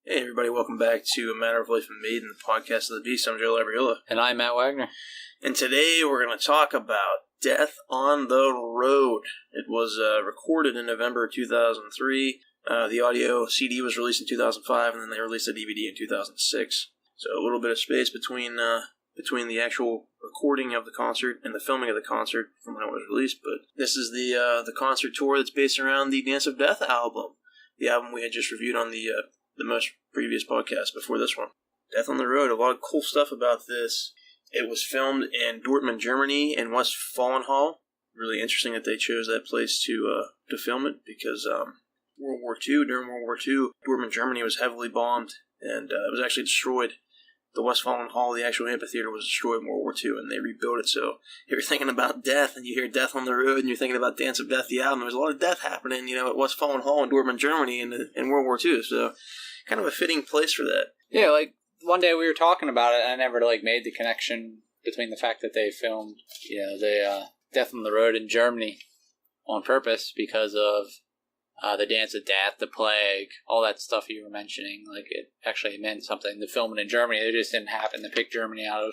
Hey everybody, welcome back to A Matter of Life and Maiden, the podcast of the Beast. I'm Joe Labriola. And I'm Matt Wagner. And today we're going to talk about Death on the Road. It was recorded in November 2003. The audio CD was released in 2005, and then they released a DVD in 2006. So a little bit of space between the actual recording of the concert and the filming of the concert from when it was released. But this is the concert tour that's based around the Dance of Death album. The album we had just reviewed on the most previous podcast before this one. Death on the Road, a lot of cool stuff about this. It was filmed in Dortmund, Germany, in Westfalenhall. Really interesting that they chose that place to film it, because during World War II, Dortmund, Germany was heavily bombed, and it was actually destroyed. The Westfalenhall, the actual amphitheater, was destroyed in World War II, and they rebuilt it. So if you're thinking about death, and you hear Death on the Road, and you're thinking about Dance of Death, the album, there's a lot of death happening, at Westfalenhall in Dortmund, Germany in World War II. So kind of a fitting place for that. Yeah, one day we were talking about it, and I never made the connection between the fact that they filmed, the Death on the Road in Germany on purpose because of the Dance of Death, the plague, all that stuff you were mentioning. It actually meant something. The filming in Germany, it just didn't happen to pick Germany out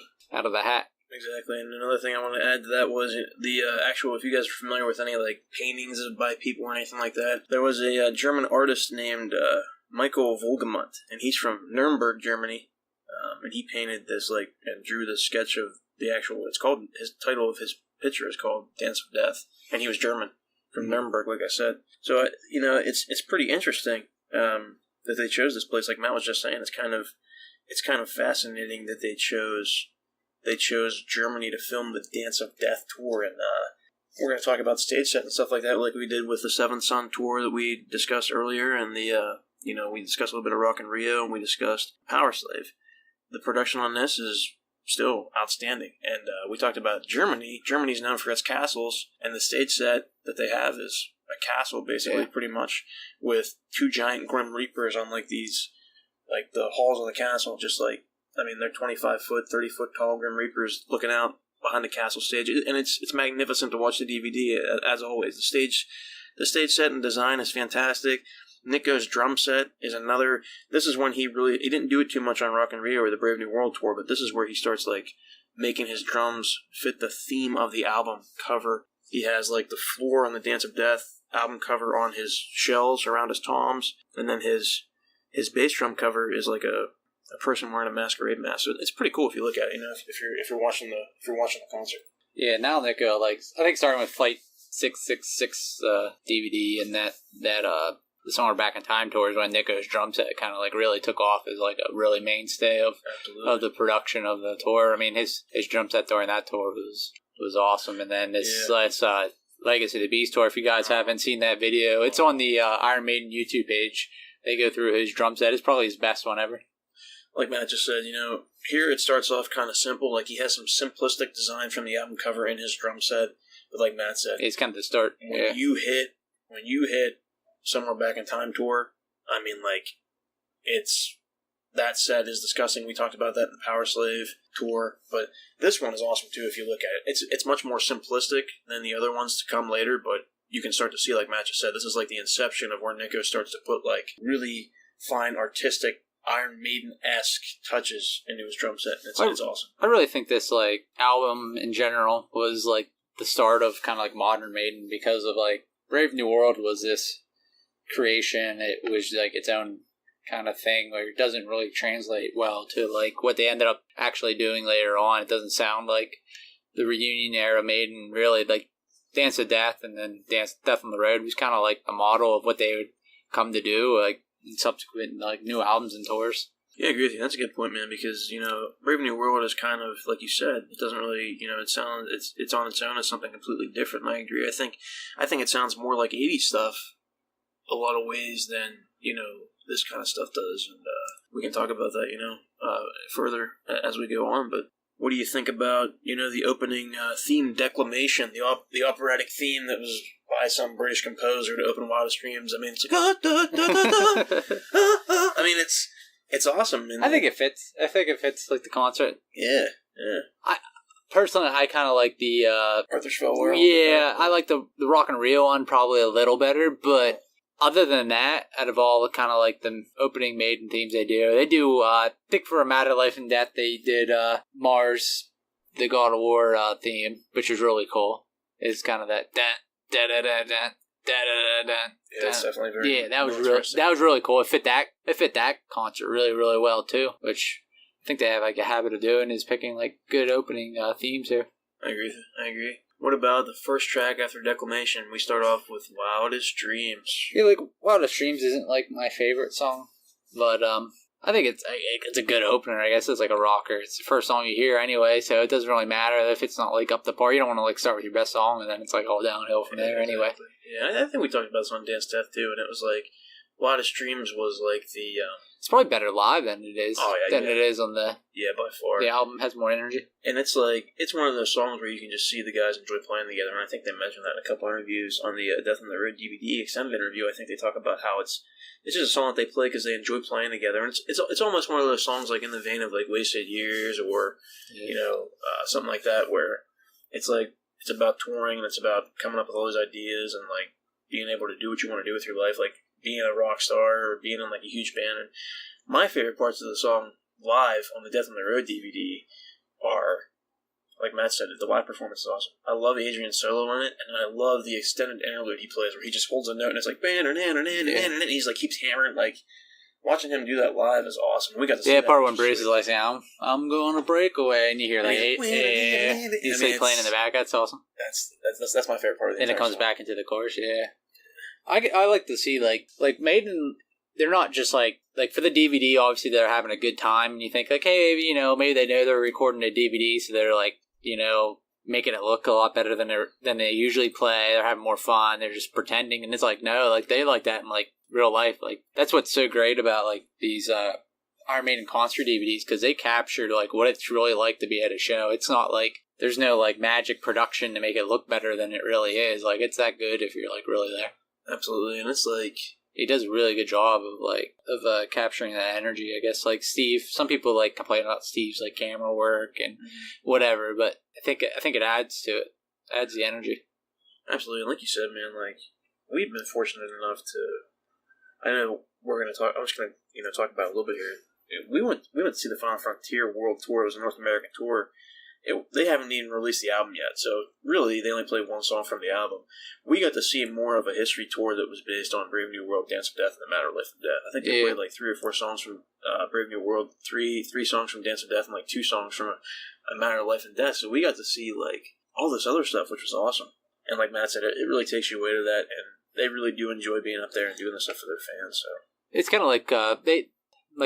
of the hat. Exactly, and another thing I want to add to that was the actual, if you guys are familiar with any paintings by people or anything like that, there was a German artist named Michael Wohlgemuth, and he's from Nuremberg, Germany, and he painted this, and drew this sketch of the actual, his title of his picture is called Dance of Death, and he was German, from Nuremberg, like I said. So, it's pretty interesting that they chose this place. Like Matt was just saying, it's kind of fascinating that they chose Germany to film the Dance of Death tour, and we're going to talk about stage set and stuff like that, like we did with the Seventh Son tour that we discussed earlier, and we discussed a little bit of Rock in Rio, and we discussed Power Slave. The production on this is still outstanding, and we talked about Germany. Germany's known for its castles, and the stage set that they have is a castle, basically, pretty much, with two giant Grim Reapers on these, the halls of the castle, they're 25-foot, 30-foot tall Grim Reapers looking out behind the castle stage, and it's magnificent to watch the DVD, as always. The stage set and design is fantastic. Nico's drum set is another. This is when he didn't do it too much on Rock in Rio or the Brave New World tour, but this is where he starts making his drums fit the theme of the album cover. He has the floor on the Dance of Death album cover on his shells around his toms, and then his bass drum cover is a person wearing a masquerade mask. So it's pretty cool if you look at it. If you're watching the concert. Yeah, now Nico, I think starting with Flight 666 DVD and that the Somewhere Back in Time tours, when Nico's drum set kind of really took off as a really mainstay of the production of the tour. I mean, his drum set during that tour was awesome. And then this Legacy of the Beast tour, if you guys haven't seen that video, it's on the Iron Maiden YouTube page. They go through his drum set. It's probably his best one ever. Like Matt just said, here it starts off kind of simple. He has some simplistic design from the album cover in his drum set. But like Matt said, it's kind of the start. When you hit Somewhere Back in Time tour, that set is disgusting. We talked about that in the Power Slave tour, but this one is awesome too if you look at it. It's much more simplistic than the other ones to come later, but you can start to see, like Matt just said, this is the inception of where Nico starts to put really fine artistic Iron Maiden-esque touches into his drum set. It's awesome. I really think this album in general was the start of kind of modern Maiden, because of Brave New World was this creation. It was its own kind of thing where it doesn't really translate well to what they ended up actually doing later on. It doesn't sound like the reunion era Maiden. Really, Dance of Death and then Death on the Road was kind of the model of what they would come to do in subsequent new albums and tours. Yeah, I agree with you. That's a good point, man, because, Brave New World is kind of, like you said, it doesn't really, it's on its own as something completely different, and I agree. I think it sounds more like 80s stuff a lot of ways than, this kind of stuff does, and we can talk about that, further as we go on, but what do you think about, the opening theme declamation, the operatic theme that was by some British composer to open Wildest Dreams? I mean, it's I mean, it's awesome. And I think it fits. The concert. Yeah. Personally, I kind of like the Arthur Spellworld. Yeah, I like the Rock and Rio one probably a little better, but other than that, out of all the kind of like the opening Maiden themes they do, I think for A Matter of Life and Death, they did Mars, the God of War theme, which is really cool. It's kind of that da-da-da-da, da-da-da-da. Yeah, it's definitely very. Yeah, that was really cool. It fit that concert really, really well too, which I think they have like a habit of doing, is picking like good opening themes here. I agree. What about the first track after Declamation? We start off with Wildest Dreams. Yeah, like Wildest Dreams isn't like my favorite song, but I think it's a good opener. I guess it's like a rocker. It's the first song you hear anyway, so it doesn't really matter if it's not like up the par. You don't want to like start with your best song and then it's like all downhill from there anyway. Yeah, I think we talked about this on Dance Death too, and it was like Wildest Dreams was like the. It's probably better live than it is it is on the. Yeah, by far. The album has more energy, and it's like it's one of those songs where you can just see the guys enjoy playing together. And I think they mentioned that in a couple interviews on the Death on the Road DVD extended interview. I think they talk about how it's just a song that they play because they enjoy playing together. And it's almost one of those songs like in the vein of like Wasted Years or something like that, where it's like it's about touring and it's about coming up with all those ideas and like being able to do what you want to do with your life, like being a rock star or being in like a huge band. And my favorite parts of the song live on the Death on the Road DVD are, like Matt said, the live performance is awesome. I love Adrian's solo in it, and I love the extended interlude he plays where he just holds a note and it's like and he's like keeps hammering. Like watching him do that live is awesome. We got to see that part when Bruce is like saying, I'm going to break away, and you hear like he's like playing in the back. That's awesome. That's my favorite part of the and it comes song. Back into the chorus. Yeah, I like to see like Maiden. They're not just like for the DVD. Obviously, they're having a good time, and you think like, hey, maybe they know they're recording a DVD, so they're like, making it look a lot better than they usually play. They're having more fun. They're just pretending, and it's like no, like they like that in like real life. Like that's what's so great about like these Iron Maiden concert DVDs, because they captured like what it's really like to be at a show. It's not like there's no like magic production to make it look better than it really is. Like it's that good if you're like really there. Absolutely, and it's like. He does a really good job of capturing that energy. I guess like Steve, some people like complain about Steve's like camera work and whatever, but I think it adds to it, adds the energy. Absolutely, and like you said, man, like we've been fortunate enough to. I know we're gonna talk. I'm just gonna talk about it a little bit here. We went to see the Final Frontier World Tour. It was a North American tour. They haven't even released the album yet, so really they only played one song from the album. We got to see more of a history tour that was based on Brave New World, Dance of Death, and The Matter of Life and Death. I think they played like 3 or 4 songs from Brave New World, three songs from Dance of Death, and like 2 songs from A Matter of Life and Death. So we got to see like all this other stuff, which was awesome. And like Matt said, it really takes you away to that, and they really do enjoy being up there and doing this stuff for their fans. So it's kind of like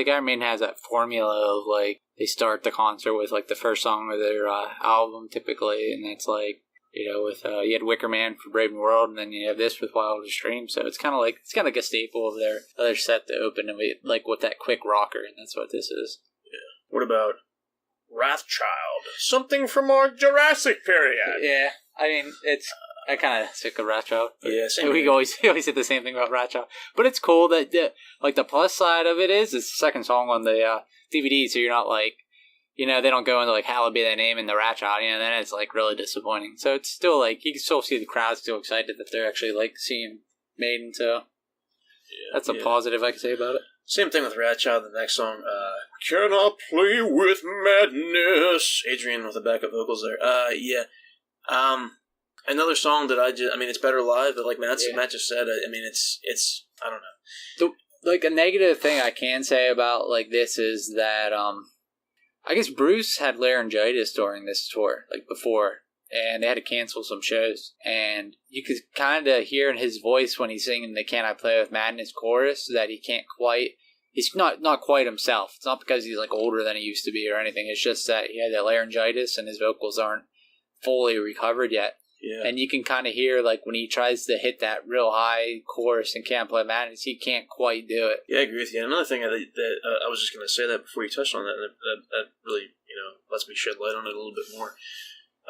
Iron Maiden has that formula of like they start the concert with like the first song of their album typically, and that's like with you had Wicker Man for Brave New World, and then you have this with Wildest Dreams. So it's kind of like a staple of their other set to open and like with that quick rocker, and that's what this is. Yeah. What about Wrathchild? Something from our Jurassic period. Yeah, I mean it's. I kind of sick of Wrathchild. Yeah, same. We always say the same thing about Wrathchild, but it's cool that the plus side of it is it's the second song on the DVD, so you're not like they don't go into like Hallowed Be Thy Name in the Wrathchild, then it's like really disappointing. So it's still like you can still see the crowd still excited that they're actually like seeing Maiden. So that's a positive I can say about it. Same thing with Wrathchild. The next song, Can I Play With Madness? Adrian with the backup vocals there. Another song that it's better live, but like Matt just said, it's I don't know. Like a negative thing I can say about like this is that I guess Bruce had laryngitis during this tour, like before, and they had to cancel some shows, and you could kind of hear in his voice when he's singing the "Can I Play With Madness" chorus that he's not quite himself. It's not because he's like older than he used to be or anything. It's just that he had that laryngitis and his vocals aren't fully recovered yet. Yeah. And you can kind of hear, like, when he tries to hit that real high chorus and Can't Play Madness, he can't quite do it. Yeah, I agree with you. And another thing that I was just going to say that before you touched on that, that really, lets me shed light on it a little bit more.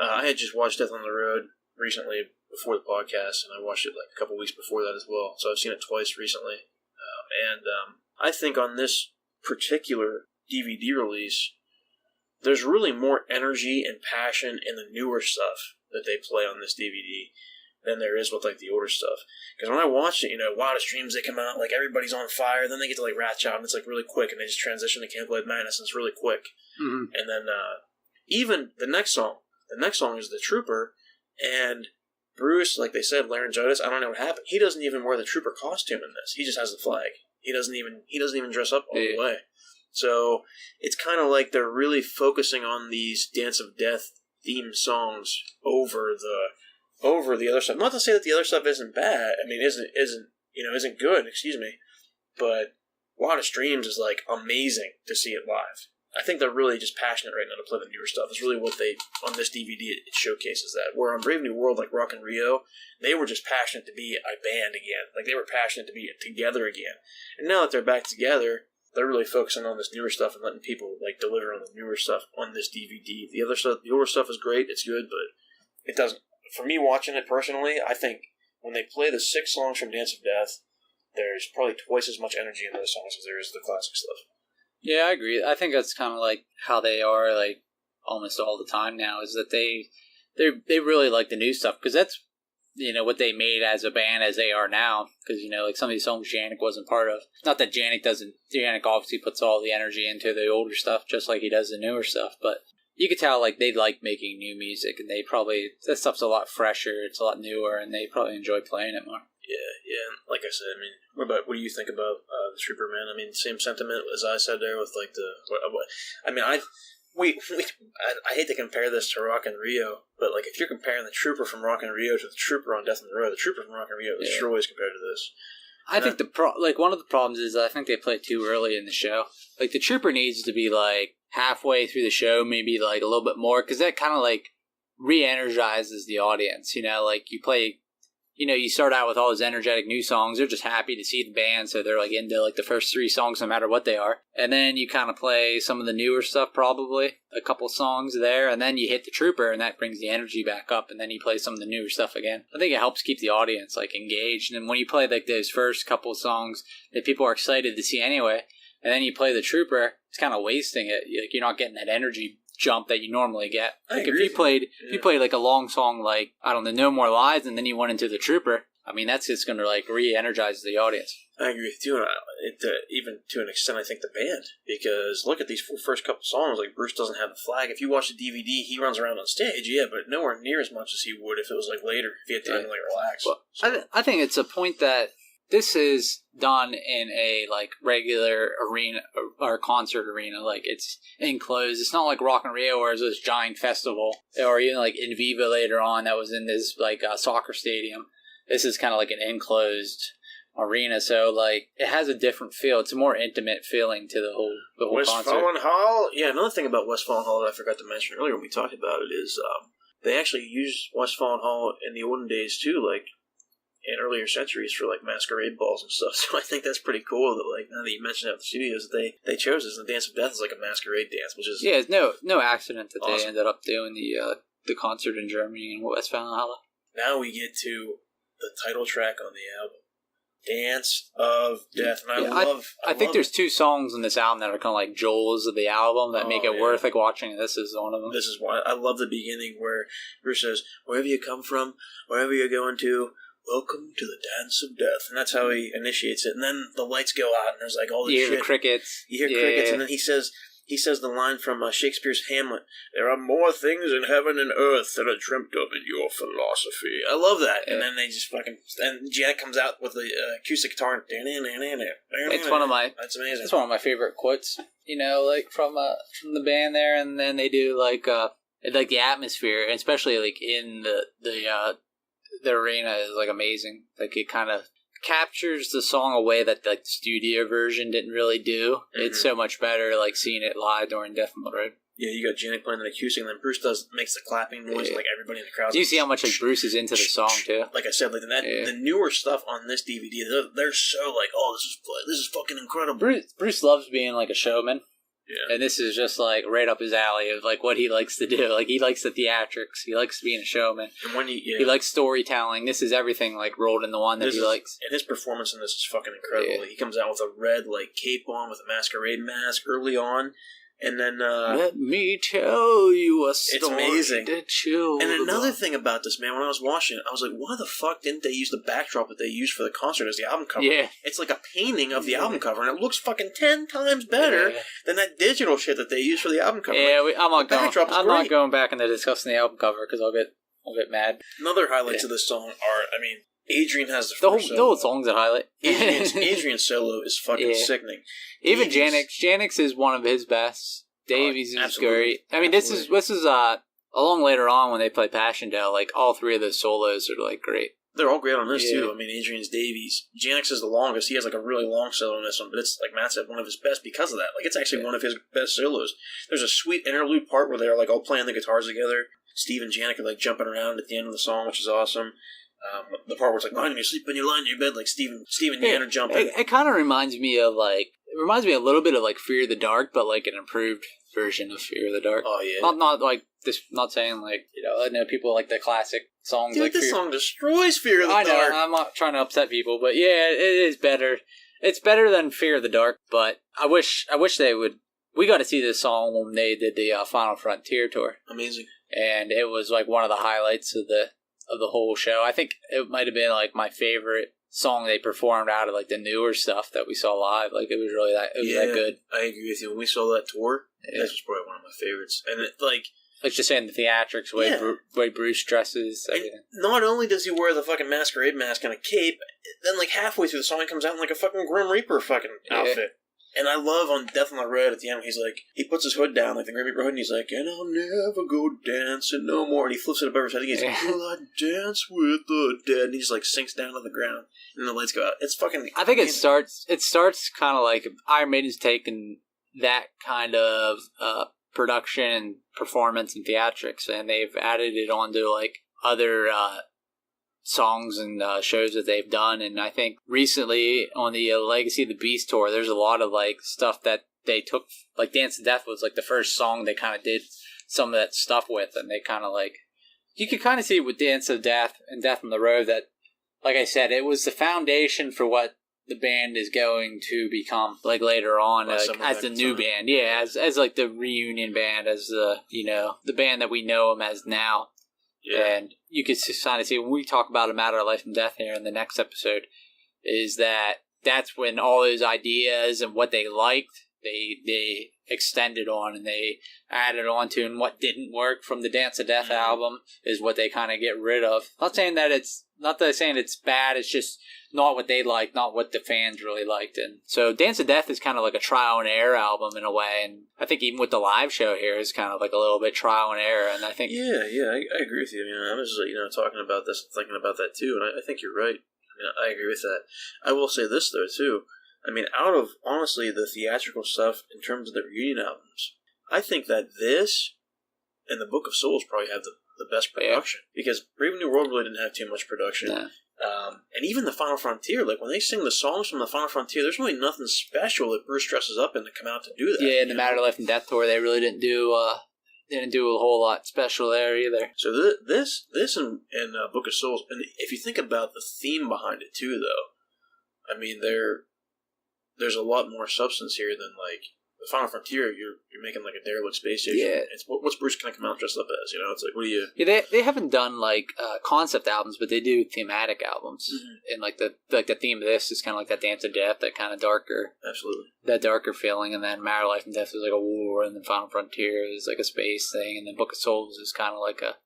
I had just watched Death on the Road recently before the podcast, and I watched it like a couple weeks before that as well. So I've seen it twice recently. I think on this particular DVD release, there's really more energy and passion in the newer stuff that they play on this DVD. than there is with like the older stuff. Because when I watch it, you know, Wildest Dreams, they come out like everybody's on fire, then they get to like Rat Child, and it's like really quick, and they just transition to Can't Play with Madness, and it's really quick. Mm-hmm. And then even the next song is The Trooper, and Bruce, like they said, laryngitis. I don't know what happened. He doesn't even wear the Trooper costume in this. He just has the flag. He doesn't even dress up all the way. So it's kind of like they're really focusing on these Dance of Death theme songs over the other stuff. Not to say that the other stuff isn't bad. I mean, isn't good. Excuse me, but Wildest Dreams is like amazing to see it live. I think they're really just passionate right now to play the newer stuff. It's really what they, on this DVD, it showcases that. Where on Brave New World, like Rock and Rio, they were just passionate to be a band again. Like, they were passionate to be together again. And now that they're back together, they're really focusing on this newer stuff and letting people, like, deliver on the newer stuff on this DVD. The other stuff, the older stuff is great, it's good, but it doesn't. For me, watching it personally, I think when they play the 6 songs from Dance of Death, there's probably twice as much energy in those songs as there is the classic stuff. Yeah, I agree. I think that's kind of like how they are, like, almost all the time now, is that they really like the new stuff, because that's, you know, what they made as a band as they are now, because, you know, like some of these songs Janik wasn't part of. Not that Janik obviously puts all the energy into the older stuff, just like he does the newer stuff, but you could tell, like, they like making new music, and that stuff's a lot fresher, it's a lot newer, and they probably enjoy playing it more. Yeah. Like I said, I mean, what do you think about the Trooper, man? I mean, same sentiment as I said there with like I hate to compare this to Rock and Rio, but like if you're comparing the Trooper from Rock and Rio to the Trooper on Death on the Road, the Trooper from Rock and Rio destroys compared to this. I think one of the problems is I think they play too early in the show. Like the Trooper needs to be like halfway through the show, maybe like a little bit more, because that kind of like re-energizes the audience. You know, like you play. You know, you start out with all those energetic new songs. They're just happy to see the band, so they're like into like the first 3 songs no matter what they are. And then you kind of play some of the newer stuff, probably a couple songs there, and then you hit the Trooper, and that brings the energy back up. And then you play some of the newer stuff again. I think it helps keep the audience like engaged. And when you play like those first couple songs that people are excited to see anyway, and then you play the Trooper, it's kind of wasting it. Like you're not getting that energy jump that you normally get. Like if you played like a long song like, I don't know, No More Lies, and then you went into the Trooper, I mean, that's just going to like re-energize the audience. I agree with you, and even to an extent, I think the band, because look at these first couple songs, like Bruce doesn't have the flag. If you watch the DVD, he runs around on stage, but nowhere near as much as he would if it was like later, if he had time to like relax. Well, I think it's a point that this is done in a like regular arena or concert arena, like it's enclosed. It's not like Rock and Rio where it's this giant festival, or even like In Viva later on that was in this like soccer stadium. This is kind of like an enclosed arena, so like it has a different feel. It's a more intimate feeling to the whole concert. Westfalen Hall. Yeah, another thing about Westfalen Hall that I forgot to mention earlier when we talked about it is they actually used Westfalen Hall in the olden days too, like in earlier centuries for like masquerade balls and stuff. So I think that's pretty cool that like now that you mentioned it at the studios that they chose this, and the Dance of Death is like a masquerade dance, which is it's no accident that awesome. They ended up doing the concert in Germany and Westfalen. Now we get to the title track on the album, Dance of Death, and I think there's 2 songs in this album that are kind of like jewels of the album that make it worth like watching. This is one of them. This is one. I love the beginning where Bruce says, "Wherever you come from, wherever you're going to, welcome to the Dance of Death," and that's how he initiates it. And then the lights go out, and there's like all this shit. You hear the crickets. You hear crickets, and then he says the line from Shakespeare's Hamlet: "There are more things in heaven and earth that are dreamt of in your philosophy." I love that. Yeah. And then they just fucking, and Janet comes out with the acoustic guitar. It's one of my. That's amazing. It's one of my favorite quotes. You know, like from the band there, and then they do like the atmosphere, and especially like in the arena is like amazing. Like it kind of captures the song a way that the studio version didn't really do. Mm-hmm. It's so much better like seeing it live during Death on the Road. Yeah, you got Janik playing the acoustic, and then Bruce makes the clapping noise, and like everybody in the crowd. Do you see how much like Bruce is into the song too? Like I said, like the newer stuff on this DVD, they're so like, oh, this is fucking incredible. Bruce loves being like a showman. Yeah. And this is just like right up his alley of like what he likes to do. Like he likes the theatrics. He likes being a showman. And when he likes storytelling. This is everything like rolled in the one that he likes. And his performance in this is fucking incredible. Yeah. He comes out with a red like cape on with a masquerade mask early on, And then let me tell you a story. It's amazing. To chill and another the thing about this, man, when I was watching it, I was like, why the fuck didn't they use the backdrop that they used for the concert as the album cover? Yeah. It's like a painting of the album cover, and it looks fucking 10 times better than that digital shit that they use for the album cover. Yeah, like, I'm not going back into discussing the album cover because I'll get mad. Another highlights of this song are, I mean, Adrian has the whole, first the whole song's a highlight. Adrian's solo is fucking sickening. Even Janix is one of his best. Davies is great. I mean, this is along later on when they play Passchendaele. Like all three of those solos are like great. They're all great on this too. I mean, Adrian's Davies. Janix is the longest. He has like a really long solo on this one, but it's like Matt said, one of his best because of that. Like it's actually one of his best solos. There's a sweet interlude part where they're like all playing the guitars together. Steve and Janik are like jumping around at the end of the song, which is awesome. The part where it's like, lying in your sleep when you're lying in your bed, like Steve and Jan are jumping. It kind of reminds me of like, it reminds me a little bit of like Fear of the Dark, but like an improved version of Fear of the Dark. Oh yeah. Not like this. Not saying like I know people like the classic songs. Dude, like this song destroys Fear of the Dark. I know. I'm not trying to upset people, but yeah, it is better. It's better than Fear of the Dark, but I wish they would. We got to see this song when they did the Final Frontier tour. Amazing. And it was like one of the highlights of the whole show. I think it might have been like my favorite song they performed out of like the newer stuff that we saw live. Like it was really that that good. I agree with you. When we saw that tour, that was probably one of my favorites. And it, like just saying the theatrics way Bruce dresses. Not only does he wear the fucking masquerade mask and a cape, then like halfway through the song he comes out in like a fucking Grim Reaper fucking outfit. And I love on Death on the Road at the end, he's like, he puts his hood down, like the Grim Reaper hood, and he's like, and I'll never go dancing no more. And he flips it above his head, and he's like, will I dance with the dead? And he just like sinks down to the ground, and the lights go out. It's fucking I think it starts kind of like Iron Maiden's taken that kind of production and performance and theatrics, and they've added it onto like other songs and shows that they've done. And I think recently on the Legacy of the Beast tour, there's a lot of like stuff that they took, like Dance to Death was like the first song they kind of did some of that stuff with, and they kind of like, you could kind of see with Dance to Death and Death on the Road that, like I said, it was the foundation for what the band is going to become like later on as the new band. Yeah, as like the reunion band, as the the band that we know them as now. Yeah. And you could kind of see when we talk about A Matter of Life and Death here in the next episode, is that's when all those ideas and what they liked, they extended on and they added on to, and what didn't work from the Dance of Death album is what they kind of get rid of. Not saying that it's bad, it's just not what they liked, not what the fans really liked. And so Dance of Death is kind of like a trial and error album in a way, and I think even with the live show here is kind of like a little bit trial and error. And I think I agree with you. I was talking about this and thinking about that too, and I think you're right. I agree with that. I will say this though too. Out of honestly the theatrical stuff in terms of the reunion albums, I think that this and the Book of Souls probably have the best production, because Brave New World really didn't have too much production. Nah. And even the Final Frontier, like when they sing the songs from the Final Frontier, there's really nothing special that Bruce dresses up in to come out to do that. Yeah, in the Matter of Life and Death tour, they really didn't do a whole lot special there either. So this and Book of Souls, and if you think about the theme behind it too, though, there's a lot more substance here than like the Final Frontier. You're making like a derelict space station. Yeah. It's what's Bruce gonna come out dressed up as? It's like, what do you? Yeah, they haven't done like concept albums, but they do thematic albums. Mm-hmm. And like the theme of this is kind of like that Dance of Death, that kind of darker, that darker feeling. And then Matter of Life and Death is like a war, and then Final Frontier is like a space thing, and then Book of Souls is kind of like a,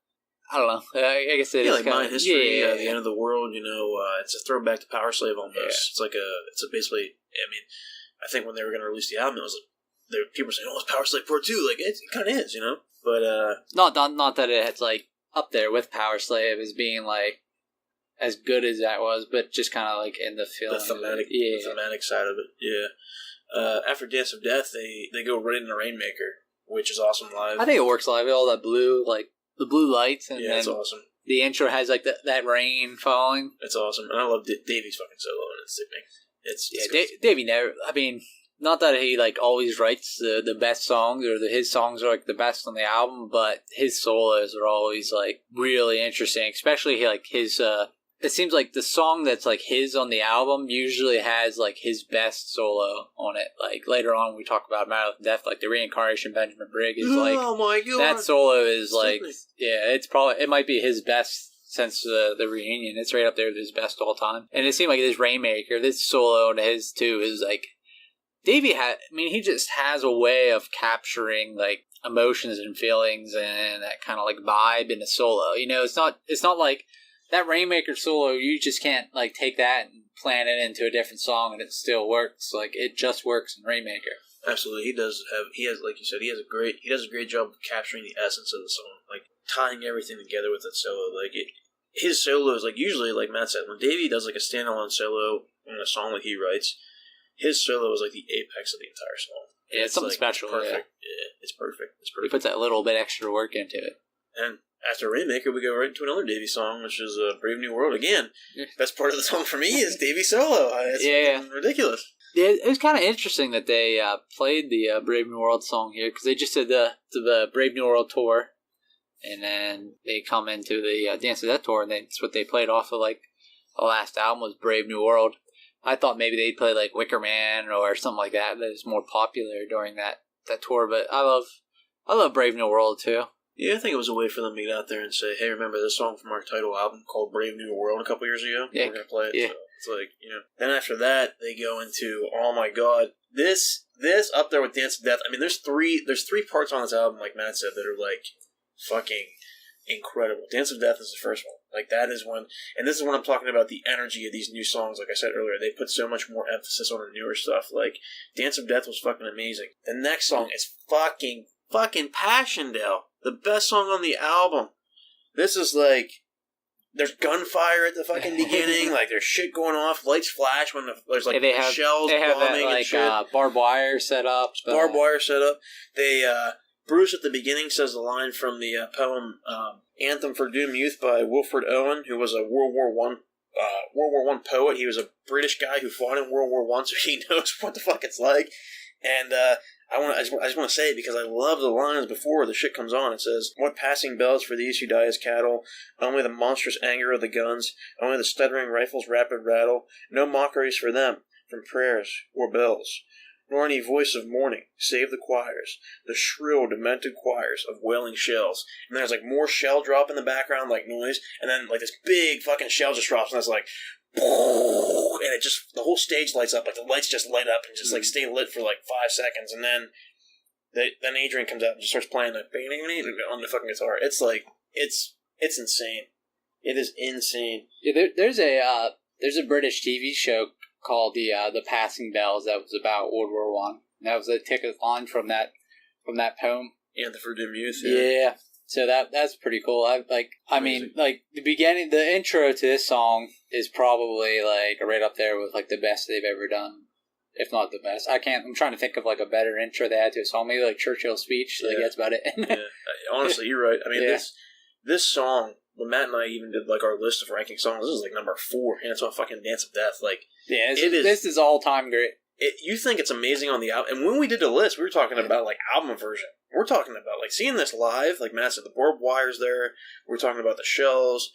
I don't know. I guess it is like Mind History, the End of the World. It's a throwback to Power Slave almost. Yeah. It's basically. I think when they were going to release the album, it was like, people were saying, "Oh, it's Power Slave Part 2." Like it kind of is, But not that it's like up there with Power Slave as being like as good as that was, but just kind of like in the feeling, the thematic side of it. Yeah. After Dance of Death, they go right into Rainmaker, which is awesome live. I think it works live. All that blue, like the blue lights, and it's awesome. The intro has like that rain falling. It's awesome, and I love Davey's fucking solo, and it's sickening. Davey never. Not that he like always writes the best songs or his songs are like the best on the album, but his solos are always like really interesting. Especially like his it seems like the song that's like his on the album usually has like his best solo on it. Like later on, we talk about Matter of Death, like the Reincarnation Benjamin Brigg is like, oh my God. That solo is like, yeah, it might be his best since the reunion. It's right up there with his best all time. And it seemed like this Rainmaker, this solo and his too is like, Davey he just has a way of capturing like emotions and feelings and that kind of like vibe in a solo. You know, it's not like that Rainmaker solo, you just can't like take that and plan it into a different song and it still works. Like it just works in Rainmaker. Absolutely. He does like you said, he does a great job of capturing the essence of the song, like tying everything together with that solo. Like his solos, like usually, like Matt said, when Davey does like a standalone solo on a song that he writes, his solo is like the apex of the entire song. Yeah, it's something like special. Perfect. Yeah, it's perfect. He puts that little bit extra work into it. And after Rainmaker, we go right into another Davey song, which is Brave New World. Again, best part of the song for me is Davey solo. It's ridiculous. Yeah, it was kind of interesting that they played the Brave New World song here, because they just did the Brave New World tour, and then they come into the Dance of Death tour, and that's what they played off of, like, the last album was Brave New World. I thought maybe they'd play, like, Wicker Man or something like that was more popular during that tour, but I love Brave New World, too. Yeah, I think it was a way for them to get out there and say, hey, remember this song from our title album called Brave New World a couple years ago? Yeah. We're going to play it. Yeah. So it's like, you know. Then after that, they go into, oh my God, this up there with Dance of Death. I mean, there's three parts on this album, like Matt said, that are like fucking incredible. Dance of Death is the first one. Like that is when, and this is when I'm talking about the energy of these new songs. Like I said earlier, they put so much more emphasis on the newer stuff. Like Dance of Death was fucking amazing. The next song is fucking Passchendaele. The best song on the album. This is like, there's gunfire at the fucking beginning. Like there's shit going off. Lights flash when there's like shells bombing and shit. Barbed wire set up. Barbed wire set up. They Bruce at the beginning says the line from the poem "Anthem for Doomed Youth" by Wilfred Owen, who was a World War One poet. He was a British guy who fought in World War One, so he knows what the fuck it's like. And I just want to say it because I love the lines before the shit comes on. It says, "What passing bells for these who die as cattle? Only the monstrous anger of the guns, only the stuttering rifles' rapid rattle. No mockeries for them from prayers or bells, nor any voice of mourning, save the choirs, the shrill, demented choirs of wailing shells." And there's like more shell drop in the background, like noise, and then like this big fucking shell just drops, and it's like, and it just, the whole stage lights up, like the lights just light up and just like stay lit for like 5 seconds, and then Adrian comes out and just starts playing the on the fucking guitar. It's like, it's insane. It is insane. Yeah, there's a British TV show called the Passing Bells that was about World War One. That was a ticket line from that poem. Anthem for Doomed Youth. Yeah. So that's pretty cool. I mean, the beginning, the intro to this song is probably like right up there with like the best they've ever done, if not the best. I'm trying to think of like a better intro they had to a song. Maybe like Churchill's speech. Like that's about it. Yeah. Honestly, you're right. I mean, this song, when Matt and I even did like our list of ranking songs, this is like number 4, and it's on fucking Dance of Death. Like, yeah, this is all time great. You think it's amazing on the album, and when we did the list, we were talking about like album version. We're talking about like seeing this live, like Matt said, the barbed wire's there. We're talking about the shells,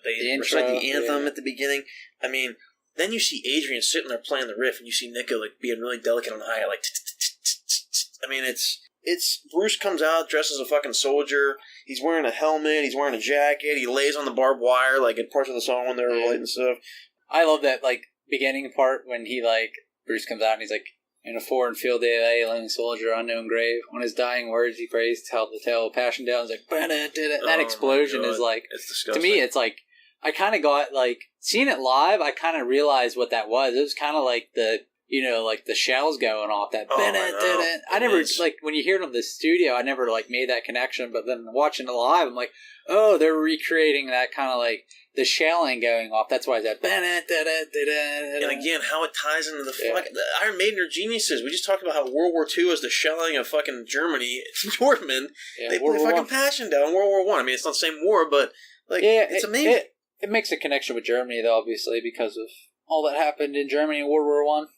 they recite the anthem at the beginning. I mean, then you see Adrian sitting there playing the riff, and you see Nico like being really delicate on the hi-hat, like. I mean, it's Bruce comes out dressed as a fucking soldier. He's wearing a helmet. He's wearing a jacket. He lays on the barbed wire like in parts of the song when they're lighting stuff. I love that like beginning part when he like Bruce comes out and he's like, "In a foreign field day lay, lone soldier, unknown grave. On his dying words he prays, tell the tale of Passchendaele." It's like, that explosion is like, it's disgusting. To me, it's like, I kind of got like, seeing it live, I kind of realized what that was. It was kind of like like the shells going off. That I never, like, when you hear it on the studio, I never like made that connection, but then watching it live, I'm like, oh, they're recreating that kind of like, the shelling going off. That's why it's that. And again, how it ties into the Iron Maiden are geniuses. We just talked about how World War II is the shelling of fucking Germany. It's Norman. They play fucking Passchendaele in World War One. I mean, it's not the same war, but like, it's amazing. It makes a connection with Germany, though, obviously, because of all that happened in Germany in World War One.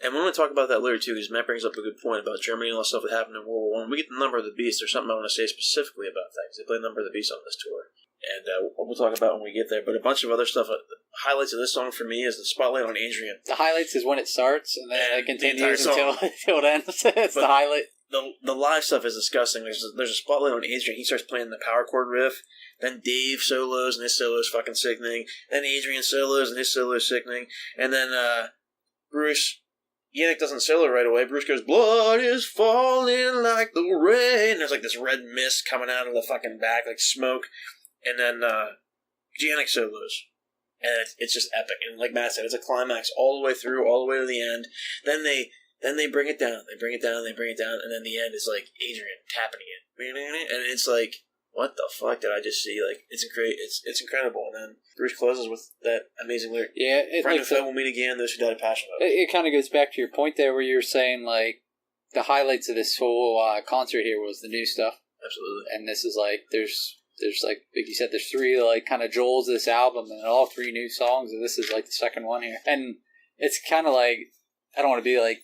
And we're going to talk about that later, too, because Matt brings up a good point about Germany and all the stuff that happened in World War One. We get the Number of the Beast. There's something I want to say specifically about that, because they play Number of the Beast on this tour. and we'll talk about when we get there. But a bunch of other stuff. Highlights of this song for me is the spotlight on Adrian. The highlights is when it starts, and then it continues until it ends. It's but the highlight. The live stuff is disgusting. There's a spotlight on Adrian. He starts playing the power chord riff. Then Dave solos, and his solo is fucking sickening. Then Adrian solos, and his solo is sickening. And then Bruce, Yannick doesn't solo right away. Bruce goes, "Blood is falling like the rain." And there's like this red mist coming out of the fucking back, like smoke. And then Yannick solos. And it's just epic. And like Matt said, it's a climax all the way through, all the way to the end. Then they bring it down. They bring it down, and then the end is like Adrian tapping it. And it's like, what the fuck did I just see? Like, it's great. It's incredible. And then Bruce closes with that amazing lyric. Yeah. Friend and foe will meet again, those who died of passion. It kind of goes back to your point there where you were saying, like, the highlights of this whole concert here was the new stuff. Absolutely. And this is like, there's like you said, there's three like kind of jewels of this album, and all three new songs, and this is like the second one here. And it's kind of like, I don't want to be like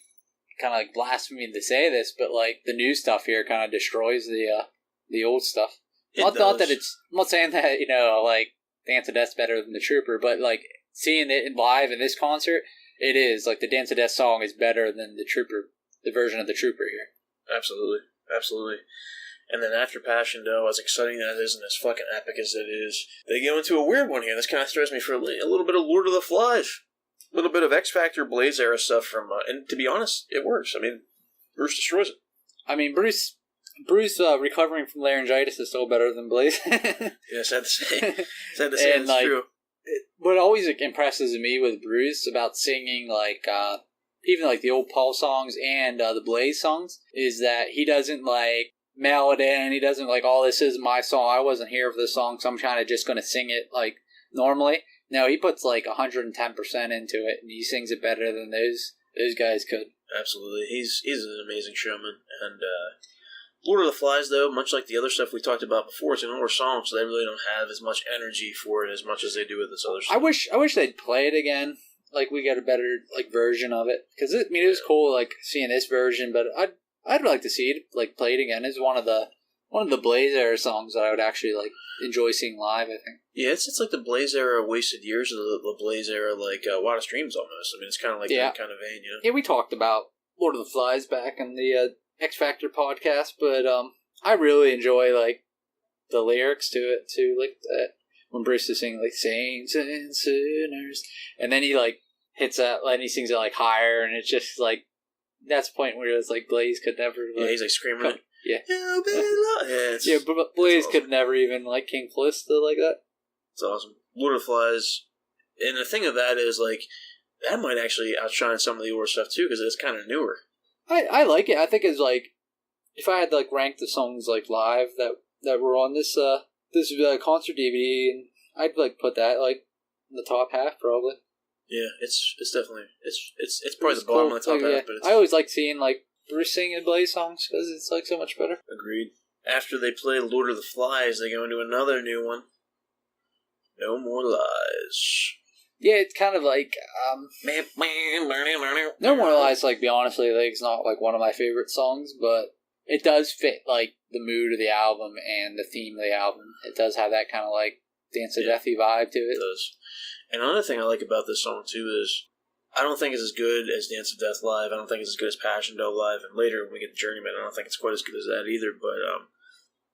kind of like blasphemy to say this, but like the new stuff here kind of destroys the old stuff. Not that it's, I'm not saying that, you know, like Dance of Death's better than the Trooper, but like seeing it live in this concert, it is like the Dance of Death song is better than the Trooper, the version of the Trooper here. Absolutely. And then after Passion, though, as exciting as it is and as fucking epic as it is, they go into a weird one here. This kind of throws me for a little bit of Lord of the Flies. A little bit of X Factor Blaze era stuff from, and to be honest, it works. I mean, Bruce destroys it. I mean, Bruce recovering from laryngitis is still better than Blaze. Yeah, sad to say. It's like, true. What always impresses me with Bruce about singing, like, even like the old Paul songs and the Blaze songs, is that he doesn't like mail it in. He doesn't like, oh, this is my song. I wasn't here for this song, so I'm kind of just going to sing it like normally. No, he puts like 110% into it, and he sings it better than those guys could. Absolutely. He's an amazing showman. And Lord of the Flies, though, much like the other stuff we talked about before, it's an older song, so they really don't have as much energy for it as much as they do with this other stuff. I wish they'd play it again. Like, we got a better like version of it. Because, it was cool, like, seeing this version, but I'd like to see it, like, played again. It's one of the Blaze era songs that I would actually, like, enjoy seeing live, I think. Yeah, it's like the Blaze era Wasted Years, or the Blaze era, like, Wildest Dreams, almost. I mean, it's kind of like that kind of vein, you know? Yeah, we talked about Lord of the Flies back in the X Factor podcast, but I really enjoy, like, the lyrics to it, too, like, that. When Bruce is singing, like, saints and sinners, and then he, like, hits that, and he sings it, like, higher, and it's just, like, that's the point where it's like Blaze could never. Like, yeah, he's like screaming it. Yeah. But Blaze could never even like King Callista like that. It's awesome. Lord of the Flies, and the thing of that is like that might actually outshine some of the older stuff too because it's kind of newer. I like it. I think it's like if I had to like rank the songs like live that were on this concert DVD, and I'd like put that like in the top half probably. Yeah, it's definitely it's probably the bottom of the top half, but I always like seeing like Bruce singing Blaze songs because it's like so much better. Agreed. After they play Lord of the Flies, they go into another new one. No More Lies. Yeah, it's kind of like No More Lies. Like, be honestly, like it's not like one of my favorite songs, but it does fit like the mood of the album and the theme of the album. It does have that kind of like Dance of Deathy vibe to it. It does. And another thing I like about this song, too, is I don't think it's as good as Dance of Death live. I don't think it's as good as Passion Doe live. And later, when we get to Journeyman, I don't think it's quite as good as that either. But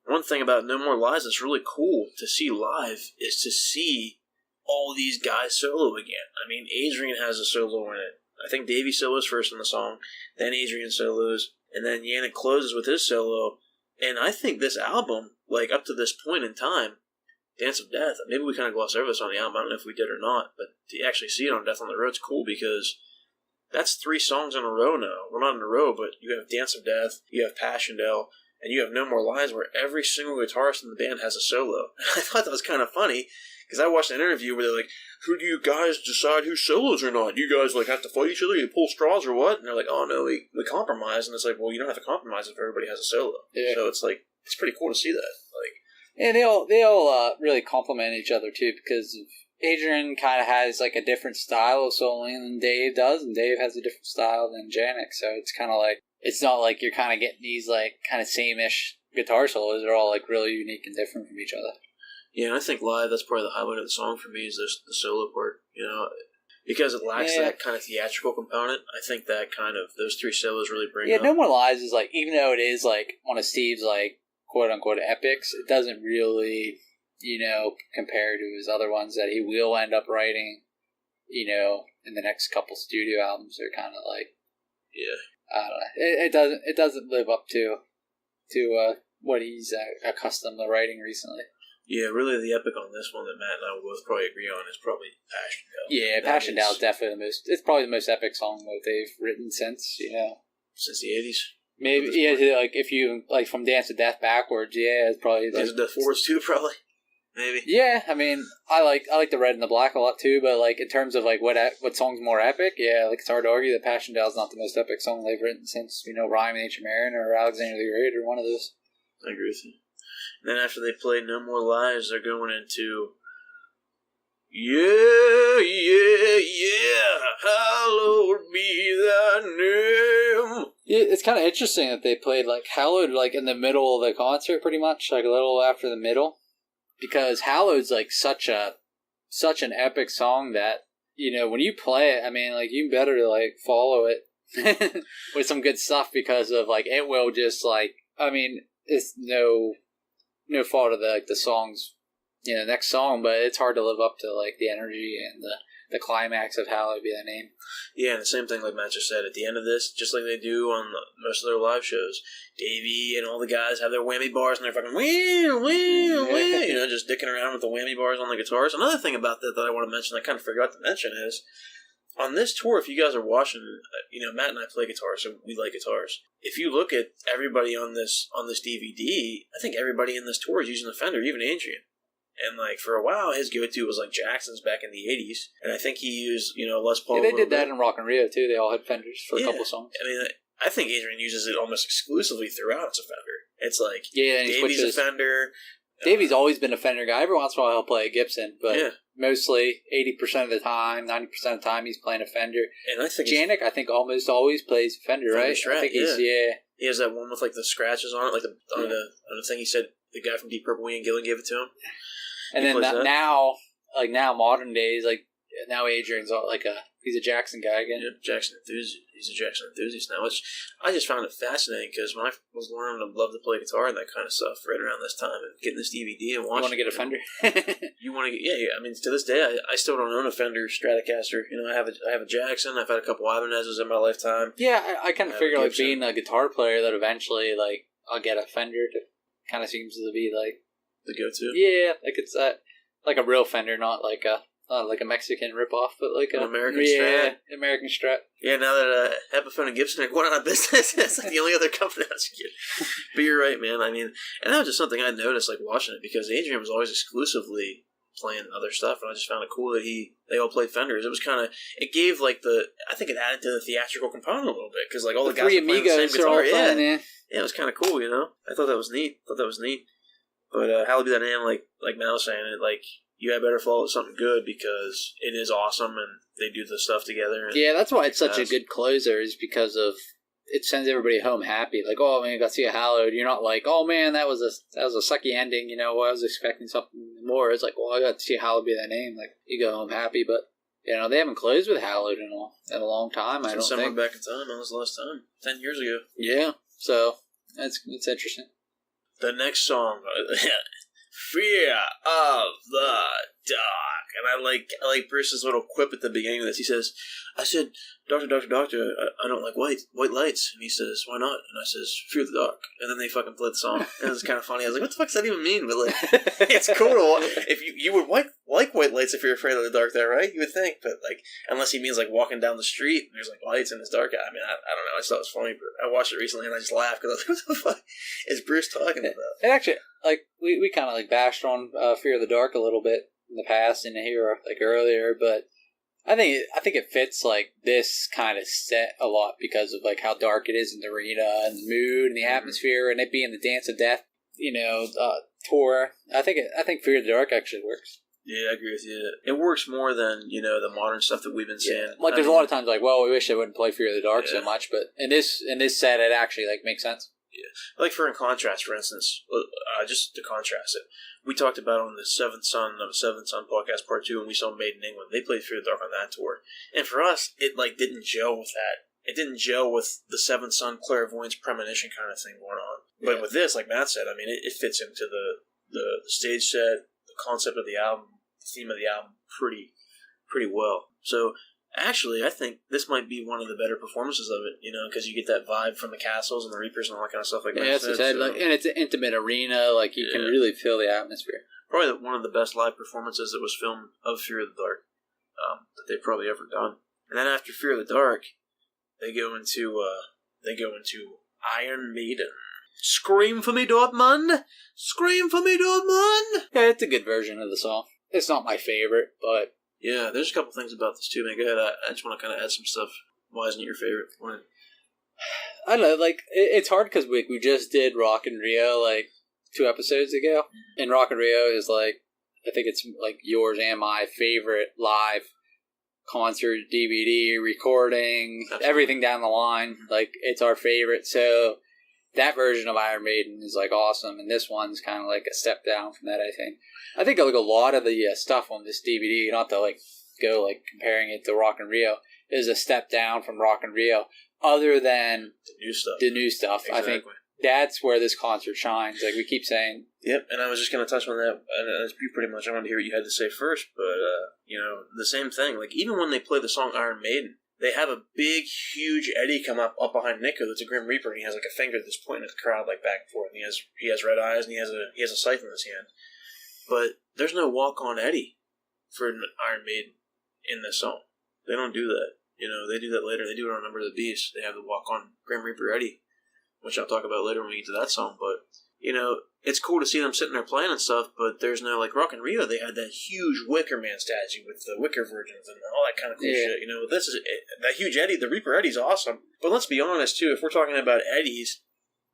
one thing about No More Lies that's really cool to see live is to see all these guys solo again. I mean, Adrian has a solo in it. I think Davey solos first in the song, then Adrian solos, and then Yannick closes with his solo. And I think this album, like up to this point in time, Dance of Death, maybe we kind of glossed over this on the album, I don't know if we did or not, but to actually see it on Death on the Road's cool because that's 3 songs in a row now. Well, not in a row, but you have Dance of Death, you have Passchendaele, and you have No More Lies where every single guitarist in the band has a solo. I thought that was kind of funny because I watched an interview where they're like, who do you guys decide who solos or not? You guys like have to fight each other? You pull straws or what? And they're like, oh no, we compromise. And it's like, well, you don't have to compromise if everybody has a solo. Yeah. So it's like, it's pretty cool to see that. Like, and they all really complement each other too because Adrian kind of has like a different style of soloing than Dave does, and Dave has a different style than Janik. So it's kind of like it's not like you're kind of getting these like kind of same-ish guitar solos. They're all like really unique and different from each other. Yeah, and I think live, that's probably the highlight of the song for me is the solo part, because it lacks that kind of theatrical component. I think that kind of, those 3 solos really bring up. No More Lies is like, even though it is like one of Steve's like quote unquote epics, it doesn't really, compare to his other ones that he will end up writing, in the next couple studio albums. They're kind of like, I don't know. It doesn't live up to what he's accustomed to writing recently. Yeah, really, the epic on this one that Matt and I will both probably agree on is probably Passchendaele. Yeah, Passchendaele is definitely it's probably the most epic song that they've written since Since the 80s. Maybe, like if you, like from Dance to Death backwards, it's probably... Dance to Death forwards too, probably. Maybe. Yeah, I mean, I like the Red and the Black a lot too, but like in terms of like what song's more epic, like it's hard to argue that Passchendaele is not the most epic song they've written since, Rhyme and Ancient Mariner or Alexander the Great or one of those. I agree with you. And then after they play No More Lies, they're going into Yeah, hallowed be thy name. Yeah, it's kind of interesting that they played like Hallowed like in the middle of the concert, pretty much like a little after the middle, because Hallowed's like such an epic song that when you play it, I mean, like you better like follow it with some good stuff, because of like it will just like, I mean, it's no fault of the songs, the next song, but it's hard to live up to like the energy and the climax of Hallowed Be Thy Name. Yeah, and the same thing like Matt just said, at the end of this, just like they do on most of their live shows, Davey and all the guys have their whammy bars and they're fucking just dicking around with the whammy bars on the guitars. Another thing about that I want to mention, I kind of forgot to mention, is on this tour, if you guys are watching, Matt and I play guitar, so we like guitars. If you look at everybody on this DVD, I think everybody in this tour is using a Fender, even Adrian. And like for a while, his go-to was like Jackson's back in the '80s, and I think he used Les Paul. Yeah, they did that in Rock and Rio too. They all had Fenders for a couple songs. I mean, I think Adrian uses it almost exclusively throughout. It's a Fender. It's like and Davey's a Fender. Davey's always been a Fender guy. Every once in a while he'll play a Gibson, but mostly 80% of the time, 90% of the time he's playing a Fender. And I think Janik, I think almost always plays Fender, right? Strat, I think he has that one with like the scratches on it, like on the thing. He said the guy from Deep Purple, Ian Gillan, gave it to him. And then now modern days, like now Adrian's he's a Jackson guy again. Yeah, Jackson enthusiast. He's a Jackson enthusiast now, which I just found it fascinating because when I was learning to love to play guitar and that kind of stuff right around this time and getting this DVD and watching. You want to get a Fender? You want to get I mean, to this day, I still don't own a Fender Stratocaster. I have a Jackson. I've had a couple Ibanez's in my lifetime. Yeah, I kind of figure like being a guitar player that eventually like I'll get a Fender. Kind of seems to be like the go-to. Yeah, like it's like a real Fender, not like a Mexican ripoff, but like an American Strat. American Strat. Yeah, now that Epiphone and Gibson are going out of business, it's like the only other company that's good. But you're right, man. I mean, and that was just something I noticed, like watching it, because Adrian was always exclusively playing other stuff, and I just found it cool that they all played Fenders. It was kind of, it gave like I think it added to the theatrical component a little bit, because like all the guys were playing the same guitar. Yeah, it was kind of cool, I thought that was neat. But Hallowed Be Thy Name, like Mal was saying, you had better follow it something good because it is awesome and they do the stuff together. And that's why it's such a good closer, is because of it sends everybody home happy. Like, oh man, you got to see a Hallowed. You're not like, oh man, that was a sucky ending. I was expecting something more. It's like, well, I got to see Hallowed Be Thy Name. Like, you go home happy, but they haven't closed with Hallowed in a long time. I don't think. Somewhere back in time. When was the last time? 10 years ago. Yeah, so it's interesting. The next song, Fear of the Dark. And I like Bruce's little quip at the beginning of this. He says, I said, Doctor, I don't like white lights. And he says, why not? And I says, Fear the Dark. And then they fucking play the song. And it was kind of funny. I was like, what the fuck does that even mean? But like, it's cool to if you would like white lights if you're afraid of the dark there, right? You would think. But like, unless he means like walking down the street and there's like lights and it's dark. I mean, I don't know. I just thought it was funny. But I watched it recently and I just laughed because I was like, what the fuck is Bruce talking about? And actually, like, we kind of like bashed on Fear of the Dark a little bit in the past and here like earlier, but I think it fits like this kind of set a lot because of like how dark it is in the arena and the mood and the atmosphere and it being the Dance of Death, tour. I think Fear of the Dark actually works. Yeah, I agree with you. It works more than, the modern stuff that we've been seeing. Like, there's a lot of times like, well, we wish they wouldn't play Fear of the Dark so much, but in this set, it actually like makes sense. Yeah. Like in contrast, for instance, just to contrast it, we talked about on the Seventh Son podcast part 2, when we saw Made in England. They played Fear the Dark on that tour, and for us, it didn't gel with that. It didn't gel with the Seventh Son clairvoyance premonition kind of thing going on. But with this, like Matt said, I mean, it fits into the stage set, the concept of the album, the theme of the album, pretty well. So. Actually, I think this might be one of the better performances of it, because you get that vibe from the castles and the Reapers and all that kind of stuff like that. Yeah, as I said, and it's an intimate arena, like you can really feel the atmosphere. Probably one of the best live performances that was filmed of Fear of the Dark that they've probably ever done. And then after Fear of the Dark, they go into Iron Maiden. Scream for me, Dortmund! Scream for me, Dortmund! Yeah, it's a good version of the song. It's not my favorite, but... Yeah, there's a couple things about this too, man. Go ahead. I just want to kind of add some stuff. Why isn't it your favorite? I don't know, like, it's hard because we just did Rock in Rio, 2 episodes ago. And Rock in Rio is, I think it's, yours and my favorite live concert, DVD, recording, Absolutely. Everything down the line. It's our favorite. So that version of Iron Maiden is, awesome. And this one's kind of a step down from that, I think. I think a lot of the stuff on this DVD, not to go comparing it to Rock in Rio, is a step down from Rock in Rio. Other than the new stuff, exactly. I think that's where this concert shines. We keep saying. Yep, and I was just going to touch on that. And you pretty much, I wanted to hear what you had to say first, but the same thing. Even when they play the song Iron Maiden, they have a big, huge Eddie come up behind Nico. That's a Grim Reaper, and he has a finger that's pointing at the crowd back and forth. And he has red eyes, and he has a scythe in his hand. But there's no walk-on Eddie for Iron Maiden in this song. They don't do that. They do that later. They do it on Number of the Beast. They have the walk-on Grim Reaper Eddie, which I'll talk about later when we get to that song. But, it's cool to see them sitting there playing and stuff, but there's no, Rock in Rio, they had that huge Wicker Man statue with the Wicker Virgins and all that kind of cool shit. This is, that huge Eddie, the Reaper Eddie's awesome. But let's be honest, too, if we're talking about Eddies,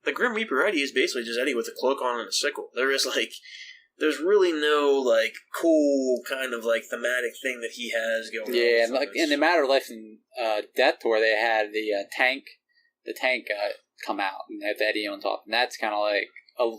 the Grim Reaper Eddie is basically just Eddie with a cloak on and a sickle. There's really no, cool kind of, thematic thing that he has going on. Yeah, and, in the Matter of Life and Death tour, they had the tank come out, and they have Eddie on top. And that's kind of a